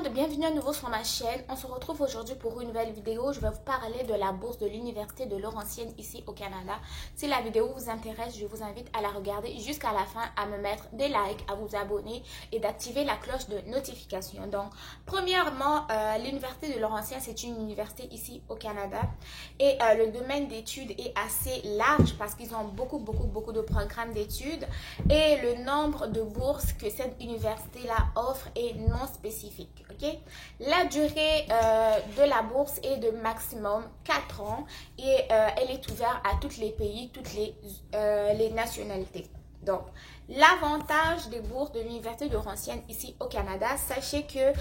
monde, bienvenue à nouveau sur ma chaîne. On se retrouve aujourd'hui pour une nouvelle vidéo. Je vais vous parler de la bourse de l'Université de Laurentienne ici au Canada. Si la vidéo vous intéresse, je vous invite à la regarder jusqu'à la fin, à me mettre des likes, à vous abonner et d'activer la cloche de notification. Donc, premièrement, l'Université de Laurentienne, c'est une université ici au Canada et le domaine d'études est assez large parce qu'ils ont beaucoup de programmes d'études et le nombre de bourses que cette université-là offre est non spécifique. Okay? La durée de la bourse est de maximum 4 ans et elle est ouverte à tous les pays, toutes les nationalités. Donc, l'avantage des bourses de l'Université de Laurentienne ici au Canada, sachez que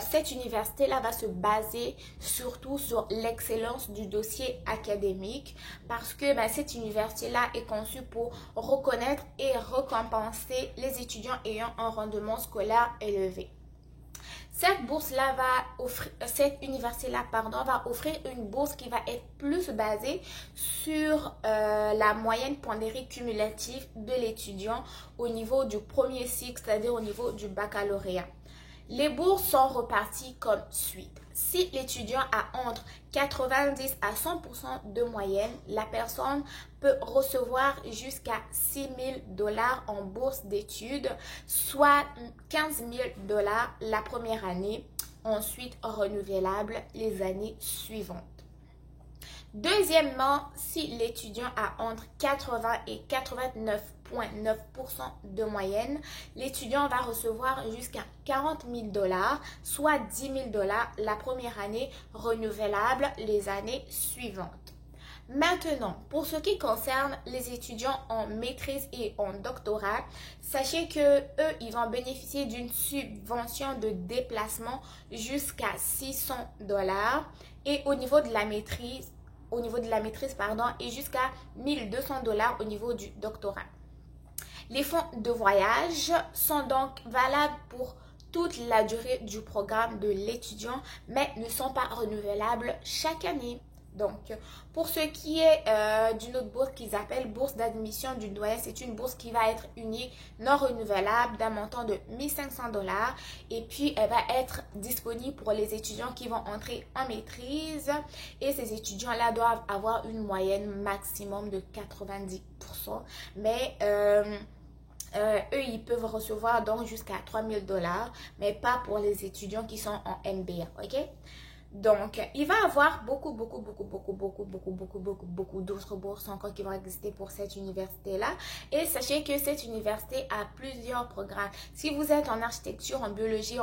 cette université-là va se baser surtout sur l'excellence du dossier académique parce que cette université-là est conçue pour reconnaître et récompenser les étudiants ayant un rendement scolaire élevé. Cette bourse-là va offrir, cette université-là, va offrir une bourse qui va être plus basée sur la moyenne pondérée cumulative de l'étudiant au niveau du premier cycle, c'est-à-dire au niveau du baccalauréat. Les bourses sont reparties comme suit. Si l'étudiant a entre 90 à 100% de moyenne, la personne peut recevoir jusqu'à 6 000 $ en bourse d'études, soit 15 000 $ la première année, ensuite renouvelable les années suivantes. Deuxièmement, si l'étudiant a entre 80 et 89,9% de moyenne, l'étudiant va recevoir jusqu'à 40 000 $, soit 10 000 $ la première année, renouvelable les années suivantes. Maintenant, pour ce qui concerne les étudiants en maîtrise et en doctorat, sachez que eux, ils vont bénéficier d'une subvention de déplacement jusqu'à 600 $ et au niveau de la maîtrise, et jusqu'à 1200 $ au niveau du doctorat. Les fonds de voyage sont donc valables pour toute la durée du programme de l'étudiant, mais ne sont pas renouvelables chaque année. Donc, pour ce qui est d'une autre bourse qu'ils appellent bourse d'admission du doyen, c'est une bourse qui va être unique, non renouvelable, d'un montant de 1 500 $ et puis elle va être disponible pour les étudiants qui vont entrer en maîtrise et ces étudiants-là doivent avoir une moyenne maximum de 90%, mais eux, ils peuvent recevoir donc jusqu'à 3 000 $, mais pas pour les étudiants qui sont en MBA, ok? Donc, il va y avoir beaucoup d'autres bourses encore qui vont exister pour cette université-là. Et sachez que cette université a plusieurs programmes. Si vous êtes en architecture, en biologie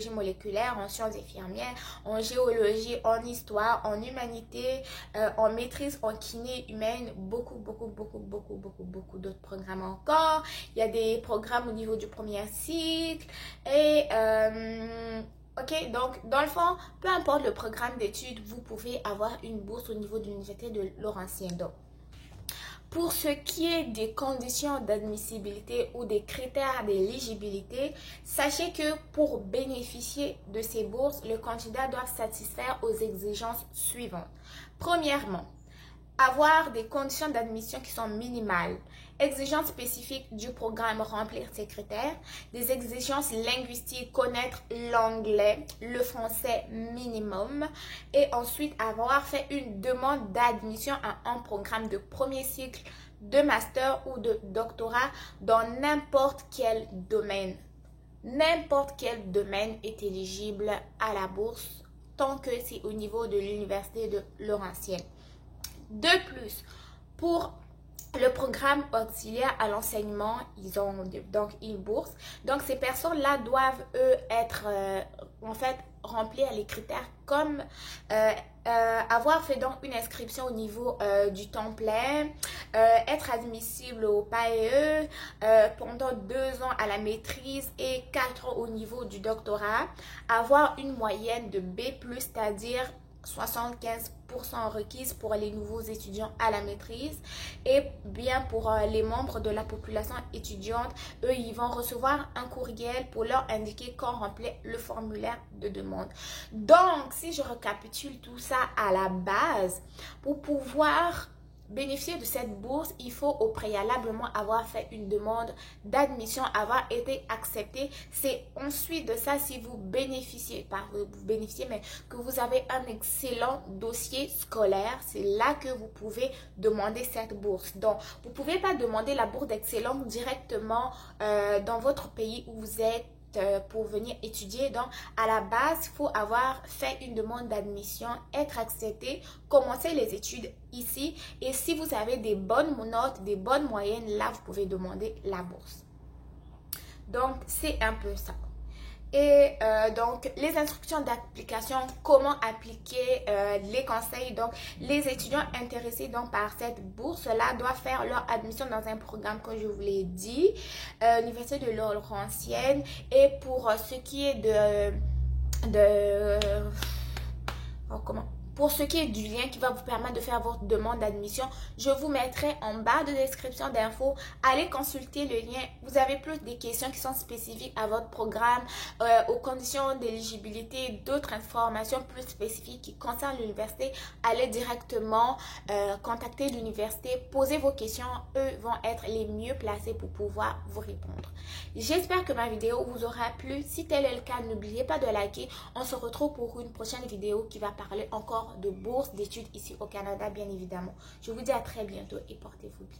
moléculaire, en sciences infirmières, en géologie, en histoire, en humanité, en maîtrise, en kiné humaine, beaucoup d'autres programmes encore. Il y a des programmes au niveau du premier cycle et... ok, donc dans le fond, peu importe le programme d'études, vous pouvez avoir une bourse au niveau de l'Université de Laurentienne. Donc, pour ce qui est des conditions d'admissibilité ou des critères d'éligibilité, sachez que pour bénéficier de ces bourses, le candidat doit satisfaire aux exigences suivantes. Premièrement, avoir des conditions d'admission qui sont minimales, exigences spécifiques du programme, remplir ces critères, des exigences linguistiques, connaître l'anglais, le français minimum et ensuite avoir fait une demande d'admission à un programme de premier cycle, de master ou de doctorat dans n'importe quel domaine. N'importe quel domaine est éligible à la bourse tant que c'est au niveau de l'Université de Laurentienne. De plus, pour le programme auxiliaire à l'enseignement, ils ont donc une bourse. Donc, ces personnes-là doivent, eux, être, remplir les critères comme avoir fait donc une inscription au niveau du temps plein, être admissible au PAEE pendant 2 ans à la maîtrise et 4 ans au niveau du doctorat, avoir une moyenne de B+, c'est-à-dire 75% requises pour les nouveaux étudiants à la maîtrise et bien pour les membres de la population étudiante, eux ils vont recevoir un courriel pour leur indiquer quand remplir le formulaire de demande. Donc si je récapitule tout ça à la base, pour pouvoir bénéficier de cette bourse, il faut au préalablement avoir fait une demande d'admission, avoir été accepté. C'est ensuite de ça, si vous bénéficiez, mais que vous avez un excellent dossier scolaire, c'est là que vous pouvez demander cette bourse. Donc, vous ne pouvez pas demander la bourse d'excellence directement dans votre pays où vous êtes pour venir étudier. Donc, à la base, il faut avoir fait une demande d'admission, être accepté, commencer les études ici. Et si vous avez des bonnes notes, des bonnes moyennes, là, vous pouvez demander la bourse. Donc, c'est un peu ça. Et donc, les instructions d'application, comment appliquer les conseils. Donc, les étudiants intéressés donc, par cette bourse-là doivent faire leur admission dans un programme, comme je vous l'ai dit, l'Université de Laurentienne. Et pour ce qui est pour ce qui est du lien qui va vous permettre de faire votre demande d'admission, je vous mettrai en bas de description d'infos. Allez consulter le lien. Vous avez plus des questions qui sont spécifiques à votre programme, aux conditions d'éligibilité, d'autres informations plus spécifiques qui concernent l'université. Allez directement contacter l'université, posez vos questions. Eux vont être les mieux placés pour pouvoir vous répondre. J'espère que ma vidéo vous aura plu. Si tel est le cas, n'oubliez pas de liker. On se retrouve pour une prochaine vidéo qui va parler encore de bourse d'études ici au Canada, bien évidemment. Je vous dis à très bientôt et portez-vous bien.